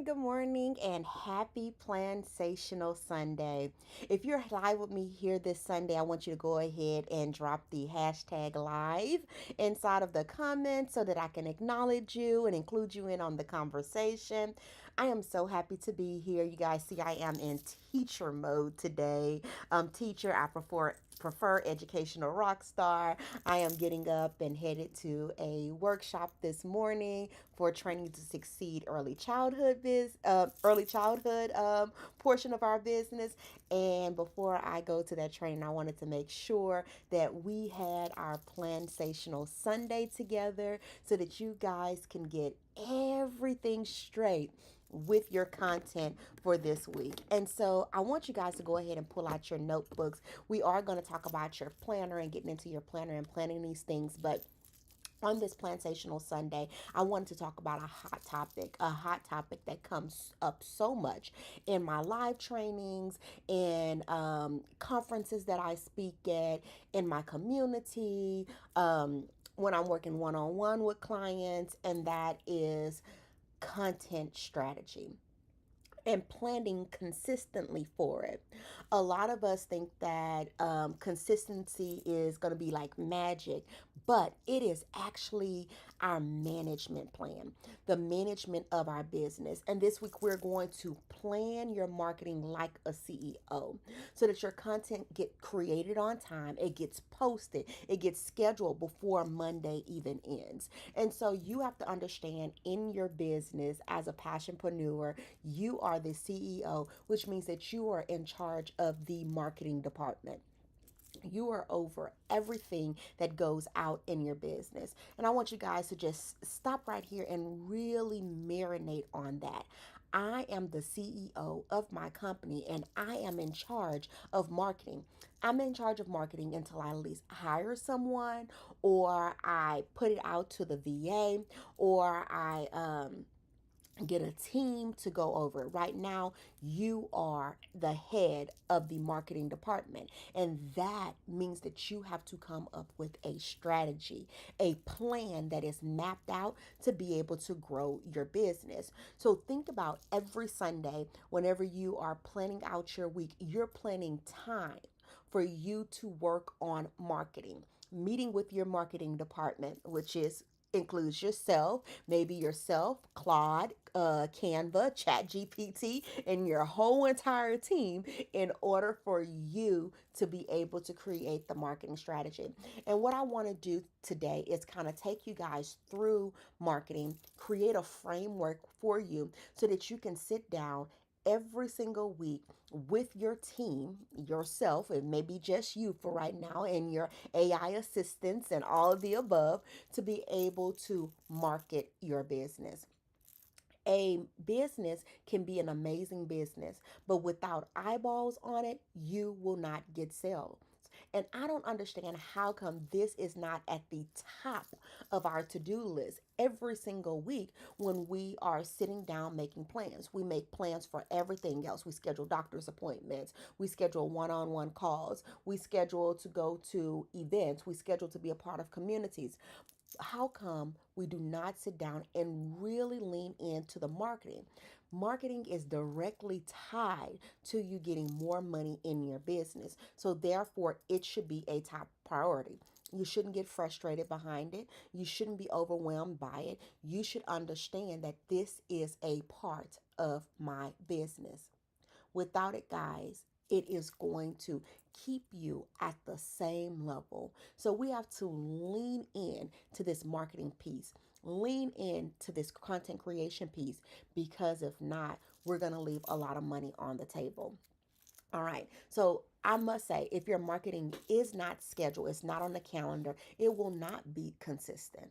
good morning, and happy Plansational Sunday. If you're live with me here this Sunday, I want you to go ahead and drop the hashtag live inside of the comments so that I can acknowledge you and include you in on the conversation. I am so happy to be here. You guys see, I am in teacher mode today. Teacher, I prefer educational rock star. I am getting up and headed to a workshop this morning for training to succeed early childhood portion of our business. And before I go to that training, I wanted to make sure that we had our Plansational Sunday together so that you guys can get everything straight with your content for this week. And so I want you guys to go ahead and pull out your notebooks. We are going to talk about your planner and getting into your planner and planning these things, but on this Plantational Sunday, I wanted to talk about a hot topic that comes up so much in my live trainings, in conferences that I speak at, in my community, when I'm working one on one with clients, and that is content strategy and planning consistently for it. A lot of us think that consistency is going to be like magic, but it is actually our management plan, the management of our business. And this week we're going to plan your marketing like a CEO so that your content get created on time, it gets posted, it gets scheduled before Monday even ends. And so you have to understand in your business as a passionpreneur, you are the CEO, which means that you are in charge of the marketing department. You are over everything that goes out in your business. And I want you guys to just stop right here and really marinate on that. I am the CEO of my company and I am in charge of marketing. I'm in charge of marketing until I at least hire someone or I put it out to the VA or I get a team to go over it. Right now, you are the head of the marketing department, and that means that you have to come up with a strategy, a plan that is mapped out to be able to grow your business. So think about every Sunday, whenever you are planning out your week, you're planning time for you to work on marketing, meeting with your marketing department, which is includes yourself, maybe yourself, Claude, Canva, ChatGPT, and your whole entire team in order for you to be able to create the marketing strategy. And what I want to do today is kind of take you guys through marketing, create a framework for you so that you can sit down every single week with your team, yourself, it may be just you for right now, and your AI assistants and all of the above to be able to market your business. A business can be an amazing business, but without eyeballs on it, you will not get sales. And I don't understand how come this is not at the top of our to-do list every single week when we are sitting down making plans. We make plans for everything else. We schedule doctor's appointments. We schedule one-on-one calls. We schedule to go to events. We schedule to be a part of communities. How come we do not sit down and really lean into the marketing? Marketing is directly tied to you getting more money in your business. So, therefore, it should be a top priority. You shouldn't get frustrated behind it. You shouldn't be overwhelmed by it. You should understand that this is a part of my business. Without it, guys, it is going to keep you at the same level. So we have to lean in to this marketing piece, lean in to this content creation piece, because if not, we're going to leave a lot of money on the table. All right. So I must say, if your marketing is not scheduled, it's not on the calendar, it will not be consistent.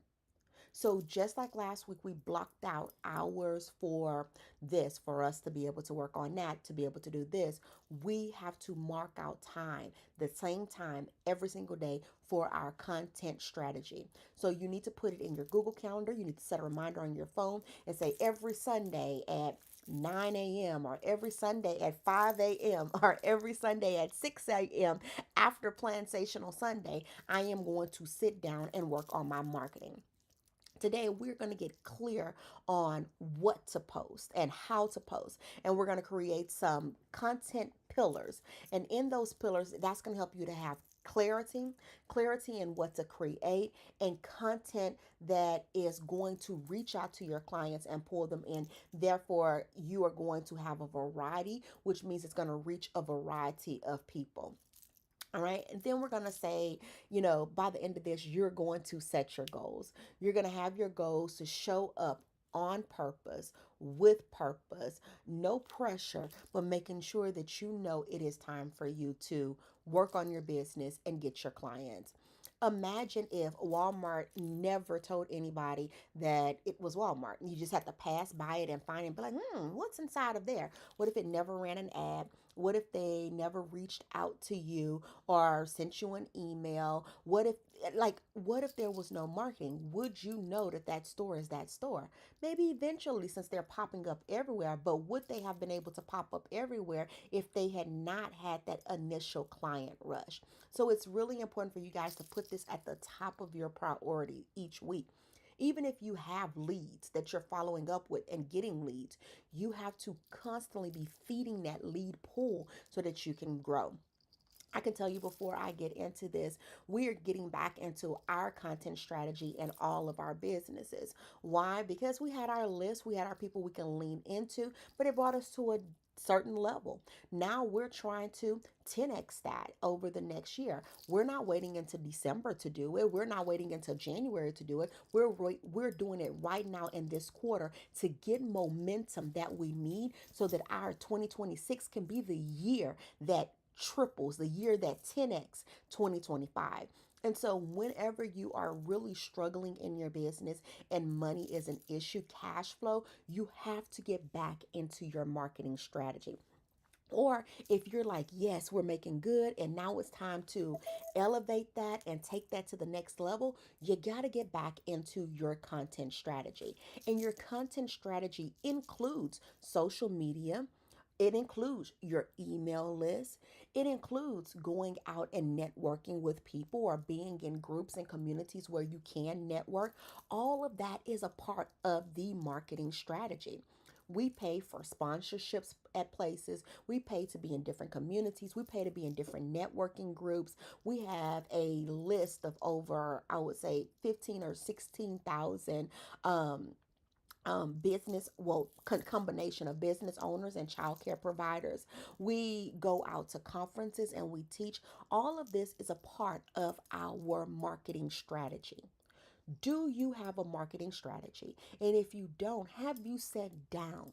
So just like last week, we blocked out hours for this, for us to be able to work on that, to be able to do this. We have to mark out time, the same time every single day for our content strategy. So you need to put it in your Google Calendar. You need to set a reminder on your phone and say every Sunday at 9 a.m. or every Sunday at 5 a.m. or every Sunday at 6 a.m. after Plantational Sunday, I am going to sit down and work on my marketing. Today, we're going to get clear on what to post and how to post. And we're going to create some content pillars. And in those pillars, that's going to help you to have clarity in what to create, and content that is going to reach out to your clients and pull them in. Therefore, you are going to have a variety, which means it's going to reach a variety of people. All right. And then we're going to say, by the end of this, you're going to set your goals. You're going to have your goals to show up on purpose, with purpose, no pressure, but making sure that you know it is time for you to work on your business and get your clients. Imagine if Walmart never told anybody that it was Walmart. You just have to pass by it and find it and be like, what's inside of there? What if it never ran an ad? What if they never reached out to you or sent you an email? What if there was no marketing? Would you know that that store is that store? Maybe eventually, since they're popping up everywhere, but would they have been able to pop up everywhere if they had not had that initial client rush? So it's really important for you guys to put this at the top of your priority each week. Even if you have leads that you're following up with and getting leads, you have to constantly be feeding that lead pool so that you can grow. I can tell you, before I get into this, we are getting back into our content strategy in all of our businesses. Why? Because we had our list, we had our people we can lean into, but it brought us to a certain level. Now we're trying to 10x that over the next year. We're not waiting until December to do it. We're not waiting until January to do it. We're doing it right now in this quarter to get momentum that we need so that our 2026 can be the year that triples, the year that 10x 2025. And so, whenever you are really struggling in your business and money is an issue, cash flow, you have to get back into your marketing strategy. Or if you're like, yes, we're making good, and now it's time to elevate that and take that to the next level, you got to get back into your content strategy. And your content strategy includes social media. It includes your email list. It includes going out and networking with people or being in groups and communities where you can network. All of that is a part of the marketing strategy. We pay for sponsorships at places. We pay to be in different communities. We pay to be in different networking groups. We have a list of over, I would say, 15 or 16,000 um, combination of business owners and childcare providers. We go out to conferences and we teach. All of this is a part of our marketing strategy. Do you have a marketing strategy? And if you don't, have you sat down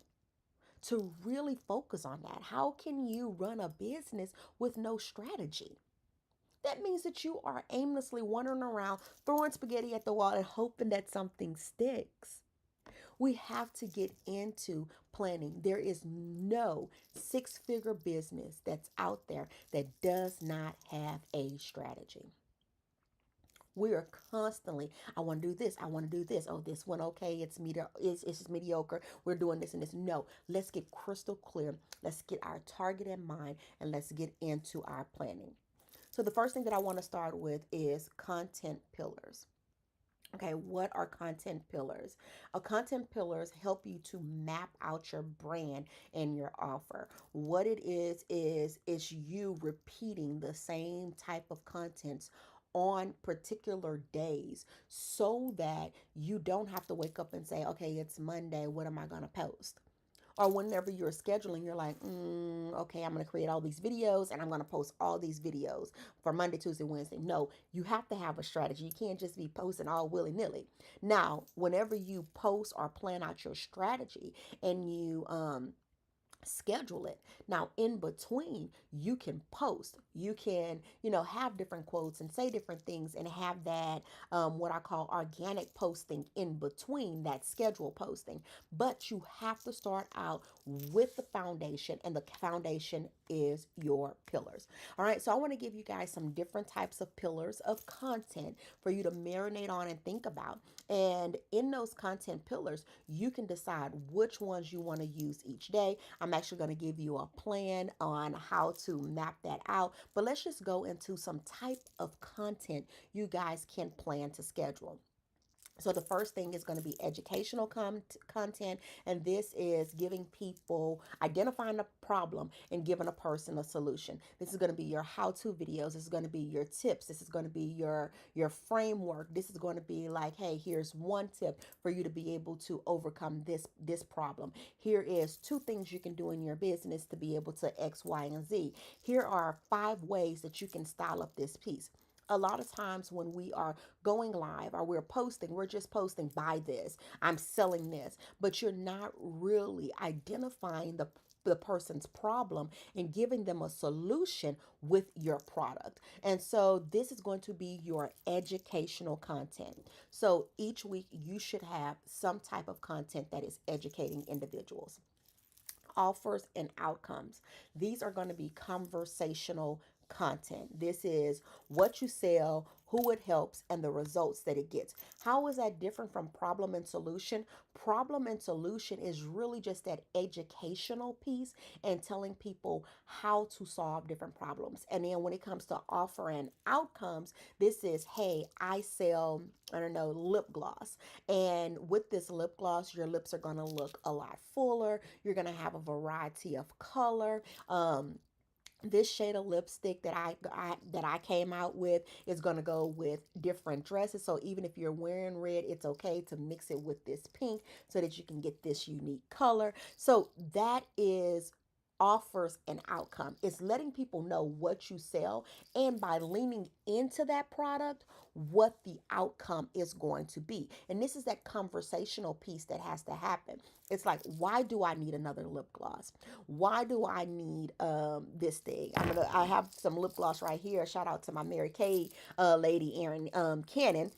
to really focus on that? How can you run a business with no strategy? That means that you are aimlessly wandering around, throwing spaghetti at the wall and hoping that something sticks. We have to get into planning. There is no six-figure business that's out there that does not have a strategy. We are constantly, I want to do this, I want to do this. Oh, this one, okay, it's just mediocre. We're doing this and this. No, let's get crystal clear. Let's get our target in mind and let's get into our planning. So the first thing that I want to start with is content pillars. Okay, what are content pillars? Content pillars help you to map out your brand and your offer. What it is it's you repeating the same type of contents on particular days so that you don't have to wake up and say, okay, it's Monday, what am I going to post? Or whenever you're scheduling, you're like, okay, I'm going to create all these videos and I'm going to post all these videos for Monday, Tuesday, Wednesday. No, you have to have a strategy. You can't just be posting all willy nilly. Now, whenever you post or plan out your strategy and you schedule it. Now, in between, you can post. You can, have different quotes and say different things and have that, what I call organic posting in between that schedule posting. But you have to start out with the foundation, and the foundation is your pillars. All right. So I want to give you guys some different types of pillars of content for you to marinate on and think about. And in those content pillars, you can decide which ones you want to use each day. I'm actually going to give you a plan on how to map that out. But let's just go into some type of content you guys can plan to schedule. So the first thing is going to be educational content, and this is giving people identifying a problem and giving a person a solution. This is going to be your how-to videos. This is going to be your tips. This is going to be your framework. This is going to be like, hey, here's one tip for you to be able to overcome this problem. Here is two things you can do in your business to be able to X, Y, and Z. Here are 5 ways that you can style up this piece. A lot of times when we are going live or we're posting, we're just posting, buy this, I'm selling this, but you're not really identifying the person's problem and giving them a solution with your product. And so this is going to be your educational content. So each week you should have some type of content that is educating individuals. Offers and outcomes. These are going to be conversational content. This is what you sell, who it helps, and the results that it gets. How is that different from problem and solution? Problem and solution is really just that educational piece and telling people how to solve different problems. And then when it comes to offer and outcomes, this is, hey, I sell, I don't know, lip gloss. And with this lip gloss, your lips are going to look a lot fuller. You're going to have a variety of color. This shade of lipstick that I came out with is going to go with different dresses. So even if you're wearing red, it's okay to mix it with this pink so that you can get this unique color. So that is offers an outcome. It's letting people know what you sell, and by leaning into that product, what the outcome is going to be. And this is that conversational piece that has to happen. It's like, why do I need another lip gloss? Why do I need this thing? I have some lip gloss right here. Shout out to my Mary Kay lady, Erin Cannon.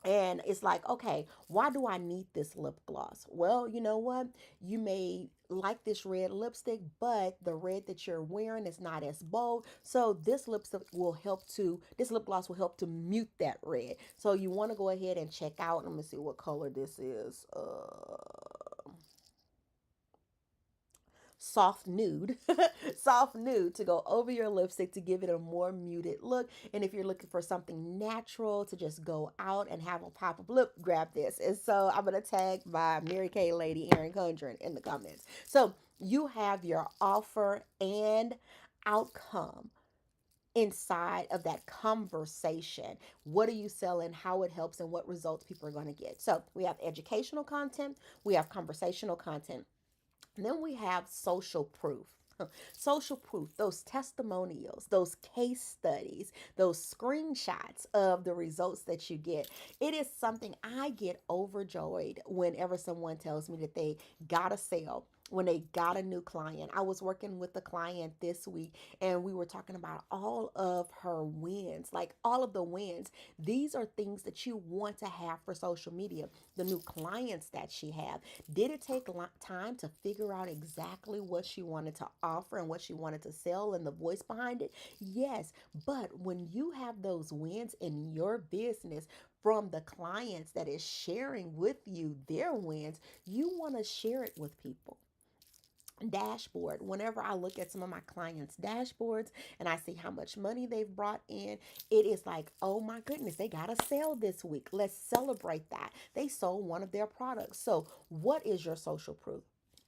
And it's like, okay, why do I need this lip gloss? Well, you know what? You may like this red lipstick, but the red that you're wearing is not as bold. So this lip gloss will help to mute that red. So you want to go ahead and check out. Let me see what color this is. Soft nude, soft nude to go over your lipstick to give it a more muted look. And if you're looking for something natural to just go out and have a pop of lip, grab this. And so I'm going to tag my Mary Kay lady, Erin Condren, in the comments. So you have your offer and outcome inside of that conversation. What are you selling, how it helps, and what results people are going to get. So we have educational content, we have conversational content, and then we have social proof. Social proof, those testimonials, those case studies, those screenshots of the results that you get. It is something I get overjoyed whenever someone tells me that they got a sale, when they got a new client. I was working with a client this week and we were talking about all of her wins, like all of the wins. These are things that you want to have for social media. The new clients that she had. Did it take time to figure out exactly what she wanted to offer and what she wanted to sell and the voice behind it? Yes, but when you have those wins in your business from the clients that is sharing with you their wins, you want to share it with people. Dashboard, whenever I look at some of my clients dashboards and I see how much money they've brought in, it is like, oh my goodness, they got a sale this week, let's celebrate that. They sold one of their products. So what is your social proof?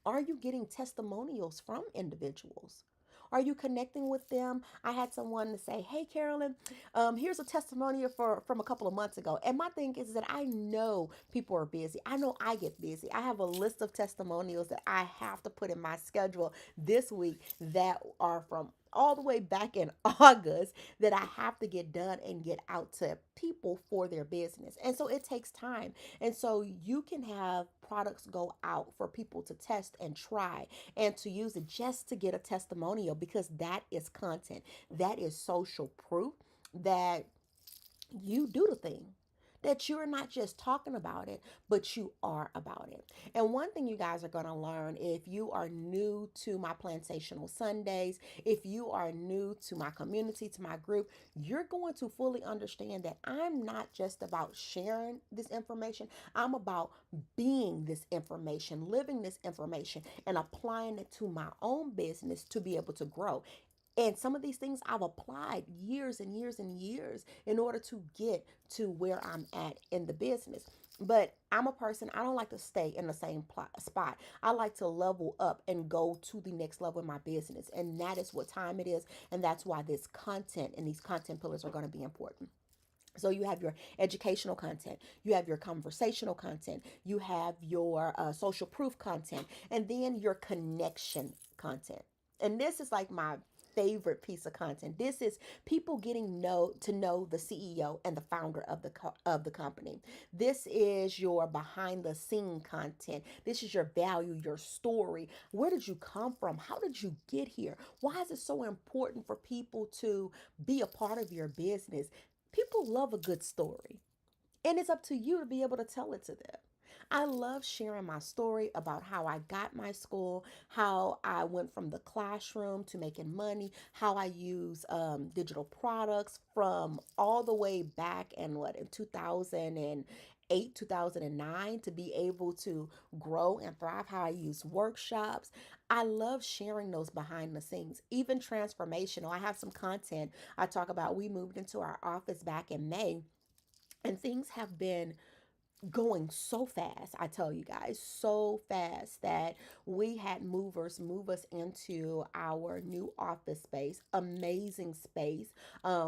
Are you getting testimonials from individuals? Are you connecting with them? I had someone to say, hey, Carolyn, here's a testimonial from a couple of months ago. And my thing is that I know people are busy. I know I get busy. I have a list of testimonials that I have to put in my schedule this week that are from all the way back in August that I have to get done and get out to people for their business. And so it takes time. And so you can have products go out for people to test and try and to use it just to get a testimonial, because that is content. That is social proof that you do the thing, that you're not just talking about it, but you are about it. And one thing you guys are going to learn, if you are new to my Plansational Sundays, if you are new to my community, to my group, you're going to fully understand that I'm not just about sharing this information. I'm about being this information, living this information, and applying it to my own business to be able to grow. And some of these things I've applied years and years and years in order to get to where I'm at in the business. But I'm a person, I don't like to stay in the same spot. I like to level up and go to the next level in my business. And that is what time it is. And that's why this content and these content pillars are going to be important. So you have your educational content, you have your conversational content, you have your social proof content, and then your connection content. And this is like my favorite piece of content. This is people getting to know the CEO and the founder of the company. This is your behind the scene content. This is your value, your story. Where did you come from? How did you get here? Why is it so important for people to be a part of your business? People love a good story, and it's up to you to be able to tell it to them. I love sharing my story about how I got my school, how I went from the classroom to making money, how I use digital products from all the way back in 2008, 2009 to be able to grow and thrive, how I use workshops. I love sharing those behind the scenes, even transformational. I have some content I talk about. We moved into our office back in May, and things have been going so fast. I tell you guys, so fast that we had movers move us into our new office space. Amazing space.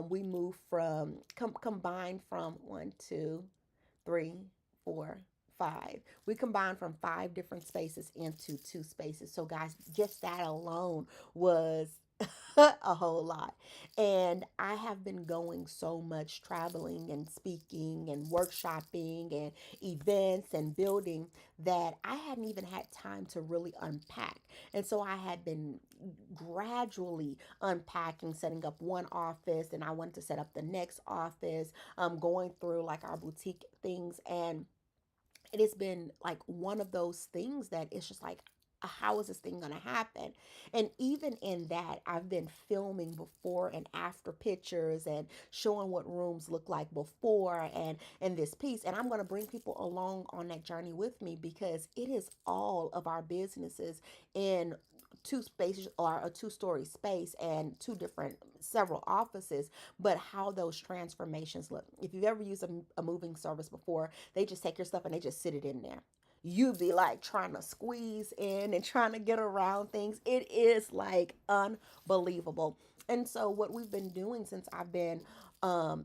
We moved from combined from one, two, three, four, five. We combined from five different spaces into two spaces. So, guys, just that alone was a whole lot. And I have been going so much traveling and speaking and workshopping and events and building that I hadn't even had time to really unpack. And so I had been gradually unpacking, setting up one office, and I wanted to set up the next office, going through like our boutique things. And it has been like one of those things that it's just like, how is this thing going to happen? And even in that, I've been filming before and after pictures and showing what rooms look like before and this piece. And I'm going to bring people along on that journey with me, because it is all of our businesses in two spaces, or a two-story space and two different several offices, but how those transformations look. If you've ever used a moving service before, they just take your stuff and they just sit it in there. You'd be like trying to squeeze in and trying to get around things. It is like unbelievable. And so what we've been doing since I've been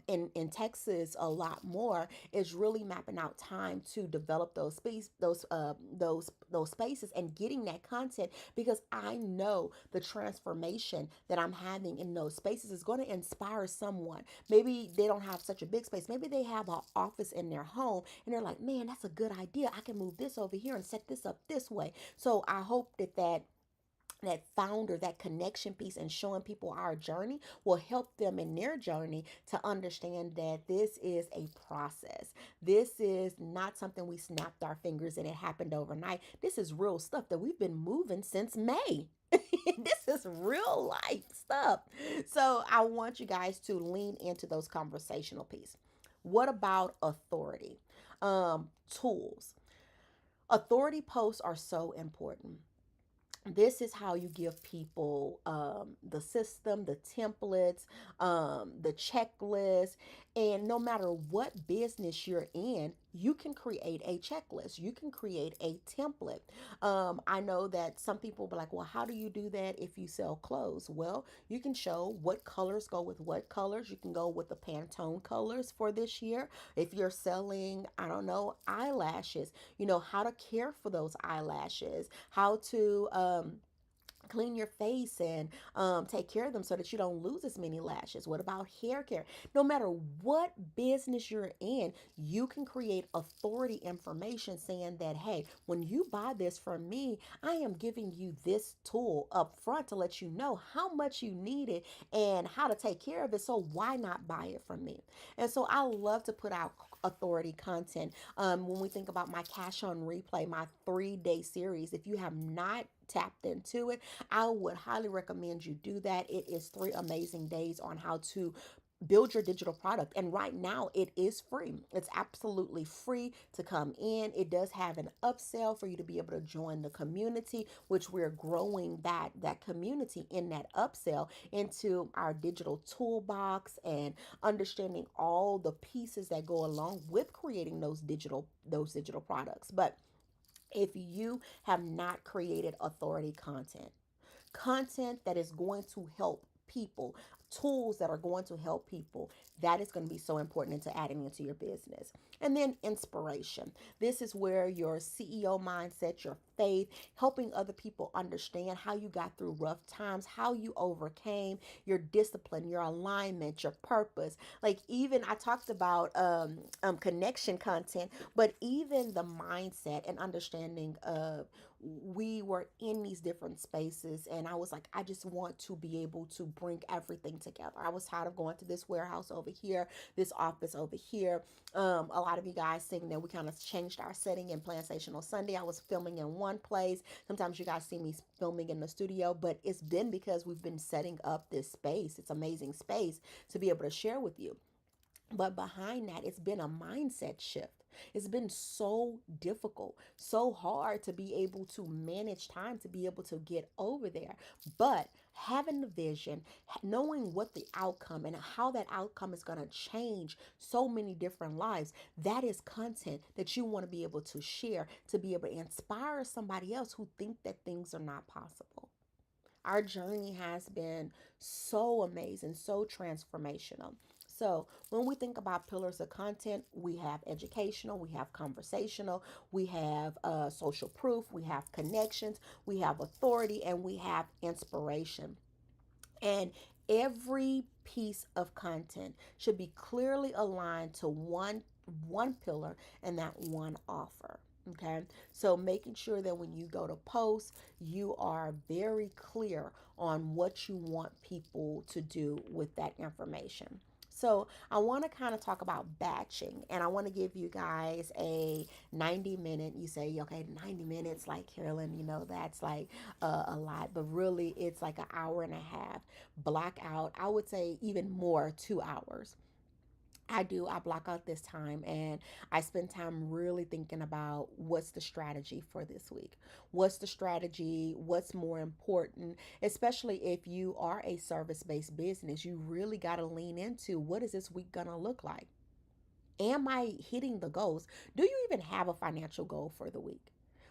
in Texas a lot more is really mapping out time to develop those spaces and getting that content, because I know the transformation that I'm having in those spaces is going to inspire someone. Maybe they don't have such a big space. Maybe they have an office in their home and they're like, man, that's a good idea. I can move this over here and set this up this way. So I hope that founder, that connection piece, and showing people our journey will help them in their journey to understand that this is a process. This is not something we snapped our fingers and it happened overnight. This is real stuff that we've been moving since May. This is real life stuff. So I want you guys to lean into those conversational piece. What about authority? Tools. Authority posts are so important. This is how you give people the system, the templates, the checklist. And no matter what business you're in, you can create a checklist. You can create a template. I know that some people be like, well, how do you do that if you sell clothes? Well, you can show what colors go with what colors. You can go with the Pantone colors for this year. If you're selling, I don't know, eyelashes, how to care for those eyelashes, how to clean your face and take care of them so that you don't lose as many lashes. What about hair care? No matter what business you're in, you can create authority information saying that, hey, when you buy this from me, I am giving you this tool up front to let you know how much you need it and how to take care of it. So why not buy it from me? And so I love to put out authority content. When we think about my Cash on Replay, my 3-day series, if you have not tapped into it, I would highly recommend you do that. It is 3 amazing days on how to build your digital product. And right now it is free. It's absolutely free to come in. It does have an upsell for you to be able to join the community, which we're growing that community in that upsell into our digital toolbox and understanding all the pieces that go along with creating those digital products. But if you have not created authority content that is going to help people, tools that are going to help people, that is going to be so important into adding into your business. And then inspiration. This is where your CEO mindset, your faith, helping other people understand how you got through rough times, how you overcame, your discipline, your alignment, your purpose. Like, even I talked about connection content, but even the mindset and understanding of, we were in these different spaces, and I was like, I just want to be able to bring everything together. I was tired of going to this warehouse over here, this office over here. A lot of you guys seeing that we kind of changed our setting in Plansational Sunday. I was filming in one place. Sometimes you guys see me filming in the studio, but it's been because we've been setting up this space. It's amazing space to be able to share with you. But behind that, it's been a mindset shift. It's been so difficult, so hard to be able to manage time, to be able to get over there. But having the vision, knowing what the outcome and how that outcome is going to change so many different lives, that is content that you want to be able to share, to be able to inspire somebody else who think that things are not possible. Our journey has been so amazing, so transformational. So, when we think about pillars of content, we have educational, we have conversational, we have social proof, we have connections, we have authority, and we have inspiration. And every piece of content should be clearly aligned to one pillar and that one offer. Okay, so making sure that when you go to post, you are very clear on what you want people to do with that information. So I want to kind of talk about batching, and I want to give you guys a 90-minute. You say, okay, 90 minutes, like, Carolyn, that's like a lot, but really it's like an hour and a half. Block out, I would say even more, 2 hours. I block out this time, and I spend time really thinking about what's the strategy for this week. What's the strategy? What's more important? Especially if you are a service based business, you really got to lean into, what is this week going to look like? Am I hitting the goals? Do you even have a financial goal for the week?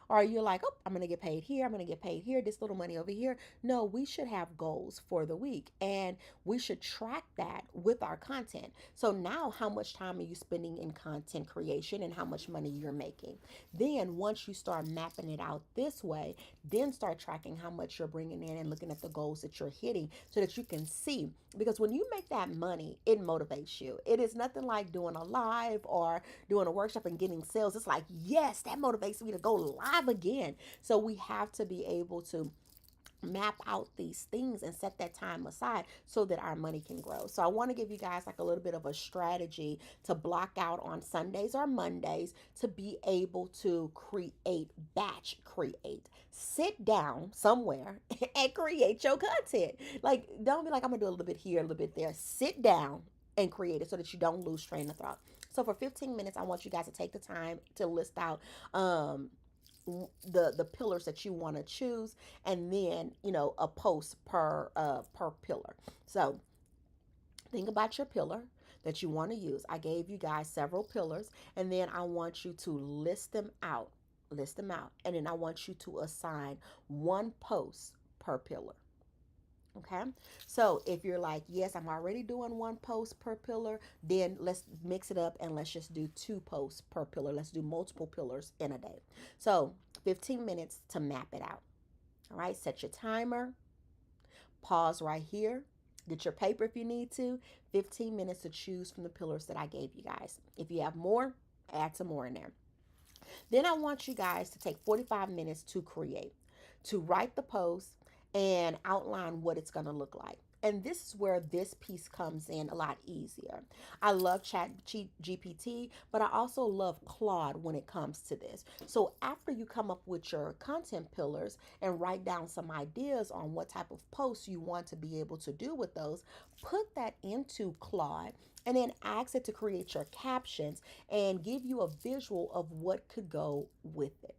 Or are you like, oh, I'm going to get paid here, I'm going to get paid here, this little money over here? No, we should have goals for the week, and we should track that with our content. So now, how much time are you spending in content creation and how much money you're making? Then, once you start mapping it out this way, then start tracking how much you're bringing in and looking at the goals that you're hitting so that you can see. Because when you make that money, it motivates you. It is nothing like doing a live or doing a workshop and getting sales. It's like, yes, that motivates me to go live again. So we have to be able to map out these things and set that time aside so that our money can grow. So I want to give you guys like a little bit of a strategy to block out on Sundays or Mondays to be able to batch create. Sit down somewhere and create your content. Like, don't be like, I'm gonna do a little bit here, a little bit there. Sit down and create it so that you don't lose train of thought. So for 15 minutes, I want you guys to take the time to list out the pillars that you want to choose, and then a post per pillar. So think about your pillar that you want to use. I gave you guys several pillars, and then I want you to list them out, and then I want you to assign one post per pillar. Okay, so if you're like, yes, I'm already doing one post per pillar, then let's mix it up and let's just do two posts per pillar. Let's do multiple pillars in a day. So 15 minutes to map it out. All right, set your timer, pause right here, get your paper if you need to. 15 minutes to choose from the pillars that I gave you guys. If you have more, add some more in there. Then I want you guys to take 45 minutes to create, to write the post and outline what it's going to look like. And this is where this piece comes in a lot easier. I love Chat GPT, but I also love Claude when it comes to this. So after you come up with your content pillars and write down some ideas on what type of posts you want to be able to do with those, put that into Claude and then ask it to create your captions and give you a visual of what could go with it.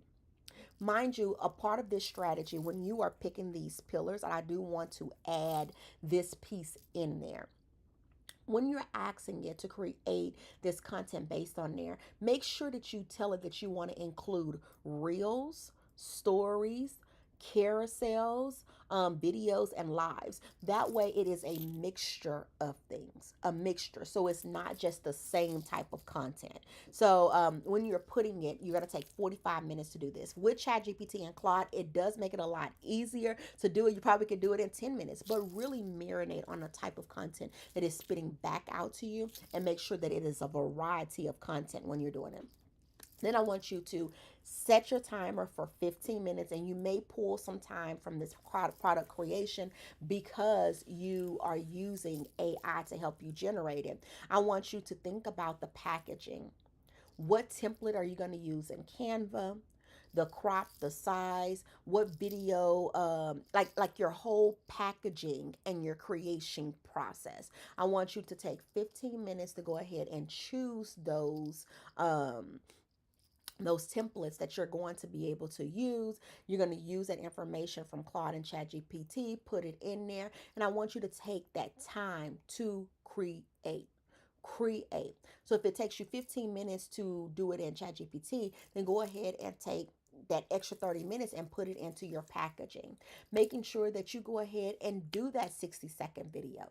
Mind you, a part of this strategy, when you are picking these pillars, and I do want to add this piece in there. When you're asking it to create this content based on there, make sure that you tell it that you want to include reels, stories, carousels, videos, and lives. That way, it is a mixture of things, a mixture. So it's not just the same type of content. So when you're putting it, you're going to take 45 minutes to do this. With ChatGPT and Claude, it does make it a lot easier to do it. You probably could do it in 10 minutes, but really marinate on the type of content that is spitting back out to you and make sure that it is a variety of content when you're doing it. Then I want you to set your timer for 15 minutes, and you may pull some time from this product creation because you are using AI to help you generate it. I want you to think about the packaging. What template are you going to use in Canva? The crop, the size, what video, like your whole packaging and your creation process. I want you to take 15 minutes to go ahead and choose those templates that you're going to be able to use. You're going to use that information from Claude and ChatGPT, put it in there, and I want you to take that time to create. So if it takes you 15 minutes to do it in ChatGPT, then go ahead and take that extra 30 minutes and put it into your packaging, making sure that you go ahead and do that 60-second video.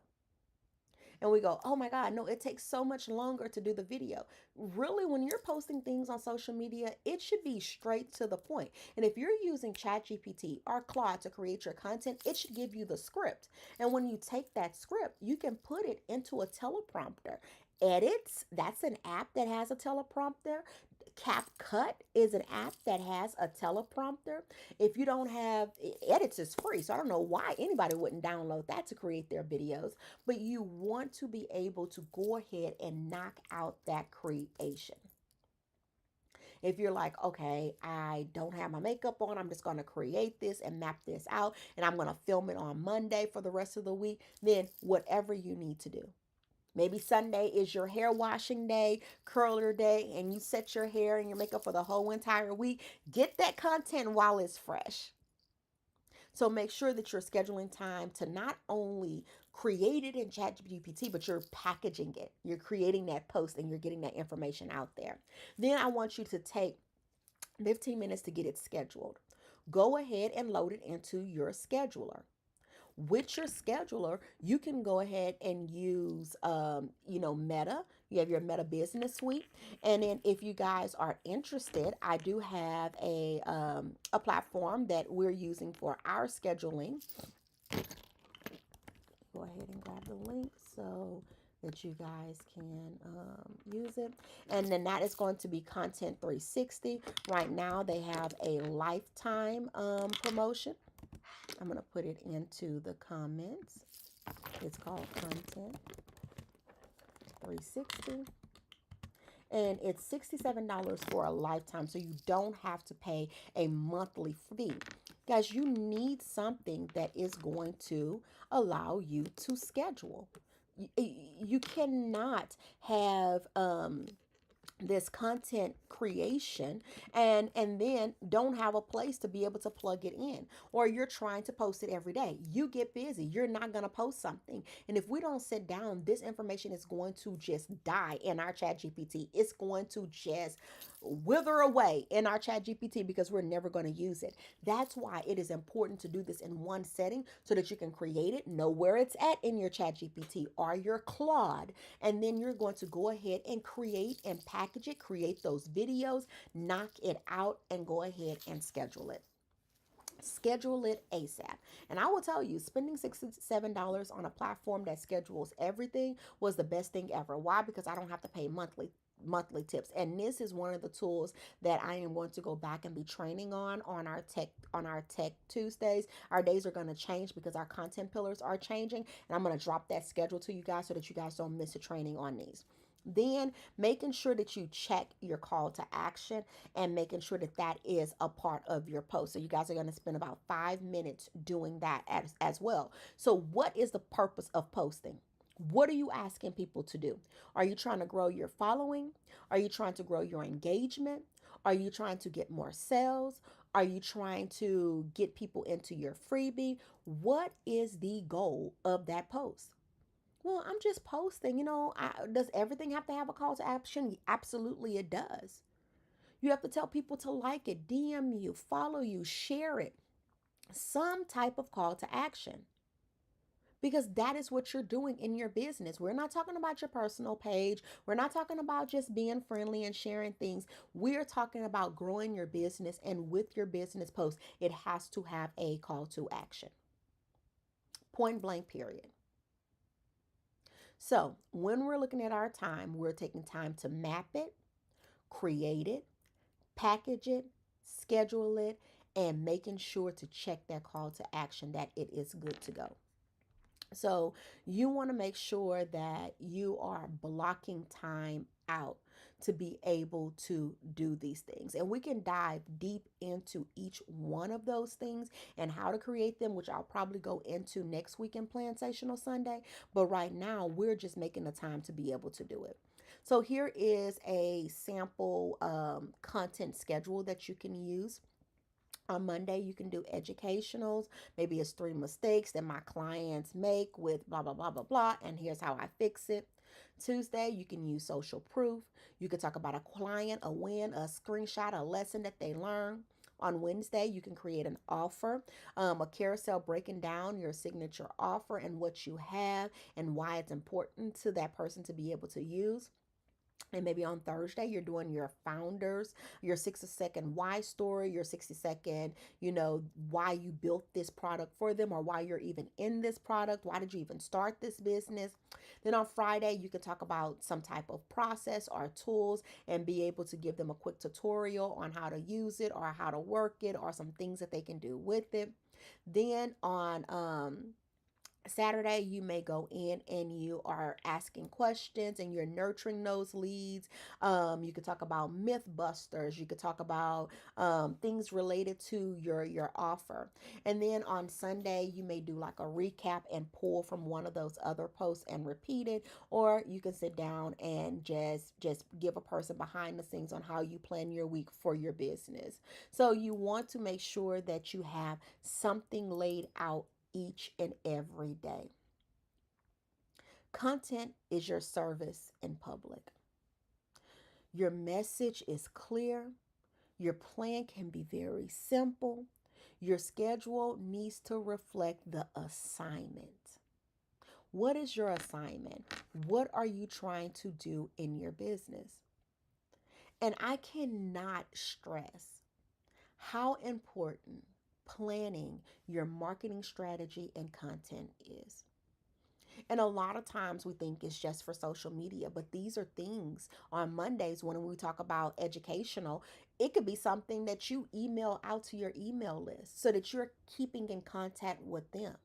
And we go, oh my God, no, it takes so much longer to do the video. Really, when you're posting things on social media, it should be straight to the point. And if you're using ChatGPT or Claude to create your content, it should give you the script. And when you take that script, you can put it into a teleprompter. Edits, that's an app that has a teleprompter. CapCut is an app that has a teleprompter. If you don't have, Edits is free, so I don't know why anybody wouldn't download that to create their videos, but you want to be able to go ahead and knock out that creation. If you're like, okay, I don't have my makeup on, I'm just going to create this and map this out, and I'm going to film it on Monday for the rest of the week, then whatever you need to do. Maybe Sunday is your hair washing day, curler day, and you set your hair and your makeup for the whole entire week. Get that content while it's fresh. So make sure that you're scheduling time to not only create it in ChatGPT, but you're packaging it. You're creating that post and you're getting that information out there. Then I want you to take 15 minutes to get it scheduled. Go ahead and load it into your scheduler. With your scheduler, you can go ahead and use, Meta. You have your Meta Business Suite, and then if you guys are interested, I do have a platform that we're using for our scheduling. Go ahead and grab the link so that you guys can use it. And then that is going to be Content 360. Right now, they have a lifetime promotion. I'm going to put it into the comments. It's called Content 360. And it's $67 for a lifetime, so you don't have to pay a monthly fee. Guys, you need something that is going to allow you to schedule. You cannot have this content creation and then don't have a place to be able to plug it in, or you're trying to post it every day. You get busy, you're not going to post something, and if we don't sit down, this information is going to just die in our ChatGPT. It's going to just wither away in our ChatGPT because we're never going to use it. That's why it is important to do this in one setting so that you can create it, know where it's at in your ChatGPT or your Claude, and then you're going to go ahead and create and package it, create those videos, knock it out, and go ahead and schedule it. Schedule it ASAP. And I will tell you, spending $67 on a platform that schedules everything was the best thing ever. Why? Because I don't have to pay monthly. monthly tips. And this is one of the tools that I am going to go back and be training on our tech Tuesdays. Our days are going to change because our content pillars are changing, and I'm going to drop that schedule to you guys so that you guys don't miss a training on these. Then making sure that you check your call to action and making sure that that is a part of your post. So you guys are going to spend about 5 minutes doing that as well. So what is the purpose of posting? What are you asking people to do? Are you trying to grow your following? Are you trying to grow your engagement? Are you trying to get more sales? Are you trying to get people into your freebie? What is the goal of that post? Well, I'm just posting. Does everything have to have a call to action? Absolutely, it does. You have to tell people to like it, DM you, follow you, share it. Some type of call to action. Because that is what you're doing in your business. We're not talking about your personal page. We're not talking about just being friendly and sharing things. We're talking about growing your business. And with your business post, it has to have a call to action. Point blank, period. So when we're looking at our time, we're taking time to map it, create it, package it, schedule it, and making sure to check that call to action that it is good to go. So you want to make sure that you are blocking time out to be able to do these things. And we can dive deep into each one of those things and how to create them, which I'll probably go into next week in Plansational Sunday. But right now, we're just making the time to be able to do it. So here is a sample content schedule that you can use. On Monday, you can do educationals. Maybe it's 3 mistakes that my clients make with blah, blah, blah, blah, blah. And here's how I fix it. Tuesday, you can use social proof. You can talk about a client, a win, a screenshot, a lesson that they learn. On Wednesday, you can create an offer, a carousel breaking down your signature offer and what you have and why it's important to that person to be able to use. And maybe on Thursday, you're doing your founders, your 60-second why story, your 60-second, why you built this product for them or why you're even in this product. Why did you even start this business? Then on Friday, you can talk about some type of process or tools and be able to give them a quick tutorial on how to use it or how to work it or some things that they can do with it. Then on Saturday, you may go in and you are asking questions and you're nurturing those leads. You could talk about myth busters. You could talk about things related to your offer. And then on Sunday, you may do like a recap and pull from one of those other posts and repeat it. Or you can sit down and just give a person behind the scenes on how you plan your week for your business. So you want to make sure that you have something laid out each and every day. Content is your service in public. Your message is clear. Your plan can be very simple. Your schedule needs to reflect the assignment. What is your assignment? What are you trying to do in your business? And I cannot stress how important planning your marketing strategy and content is. And a lot of times we think it's just for social media, but these are things on Mondays when we talk about educational. It could be something that you email out to your email list so that you're keeping in contact with them.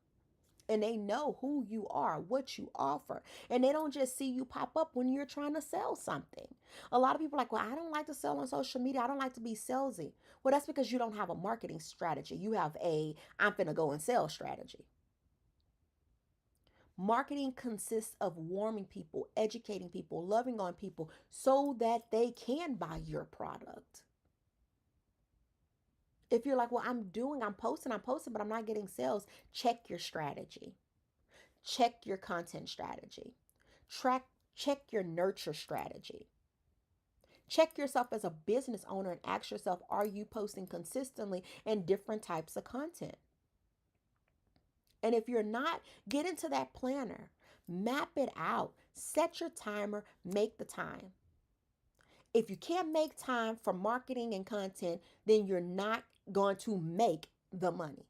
And they know who you are, what you offer. And they don't just see you pop up when you're trying to sell something. A lot of people are like, well, I don't like to sell on social media. I don't like to be salesy. Well, that's because you don't have a marketing strategy. You have a I'm finna go and sell strategy. Marketing consists of warming people, educating people, loving on people so that they can buy your product. If you're like, well, I'm posting, but I'm not getting sales, check your strategy. Check your content strategy. Check your nurture strategy. Check yourself as a business owner and ask yourself, are you posting consistently in different types of content? And if you're not, get into that planner. Map it out. Set your timer. Make the time. If you can't make time for marketing and content, then you're not going to make the money.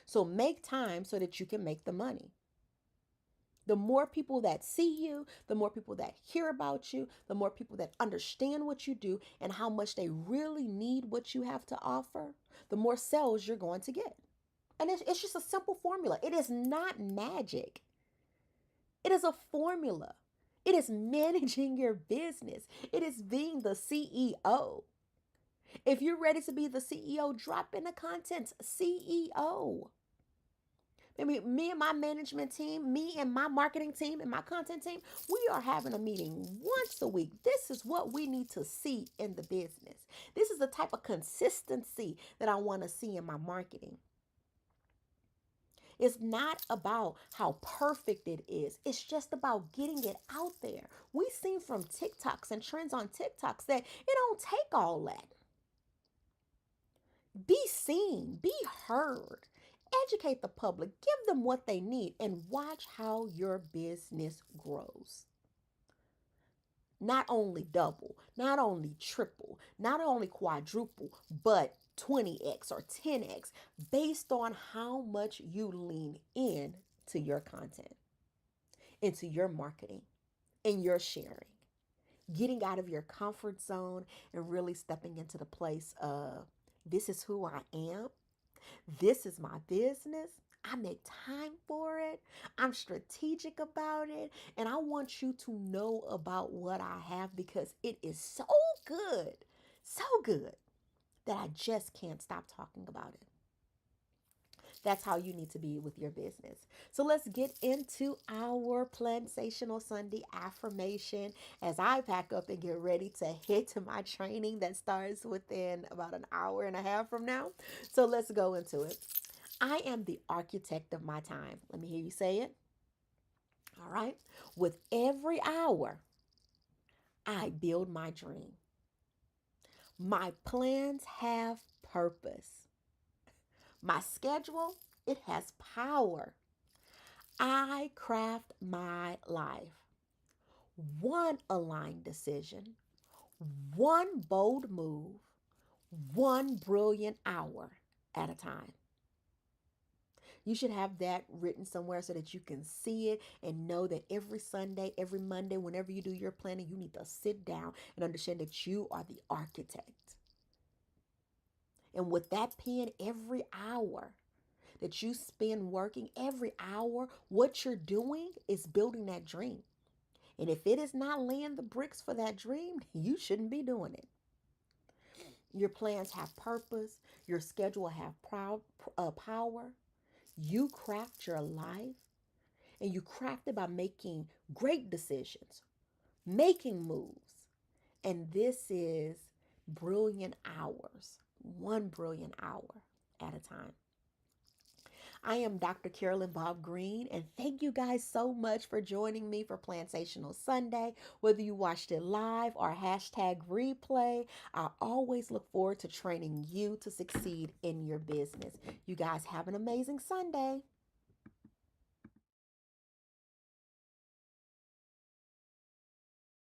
So make time so that you can make the money. The more people that see you, the more people that hear about you, the more people that understand what you do and how much they really need what you have to offer, the more sales you're going to get. And it's just a simple formula. It is not magic. It is a formula. It is managing your business. It is being the CEO. If you're ready to be the CEO, drop in the contents CEO. Maybe me and my management team, me and my marketing team and my content team, we are having a meeting once a week. This is what we need to see in the business. This is the type of consistency that I want to see in my marketing. It's not about how perfect it is. It's just about getting it out there. We've seen from TikToks and trends on TikToks that it don't take all that. Be seen, be heard, educate the public, give them what they need, and watch how your business grows. Not only double, not only triple, not only quadruple, but 20x or 10x based on how much you lean in to your content, into your marketing, and your sharing. Getting out of your comfort zone and really stepping into the place of this is who I am. This is my business. I make time for it. I'm strategic about it. And I want you to know about what I have because it is so good that I just can't stop talking about it. That's how you need to be with your business. So let's get into our Plansational Sunday affirmation as I pack up and get ready to head to my training that starts within about an hour and a half from now. So let's go into it. I am the architect of my time. Let me hear you say it. All right. With every hour, I build my dream. My plans have purpose. My schedule, it has power. I craft my life. One aligned decision, one bold move, one brilliant hour at a time. You should have that written somewhere so that you can see it and know that every Sunday, every Monday, whenever you do your planning, you need to sit down and understand that you are the architect. And with that pen, every hour that you spend working, every hour, what you're doing is building that dream. And if it is not laying the bricks for that dream, you shouldn't be doing it. Your plans have purpose. Your schedule have power. You craft your life, and you craft it by making great decisions, making moves. And this is brilliant hours, one brilliant hour at a time. I am Dr. Carolyn Bobb-Green, and thank you guys so much for joining me for Plansational Sunday. Whether you watched it live or hashtag replay, I always look forward to training you to succeed in your business. You guys have an amazing Sunday.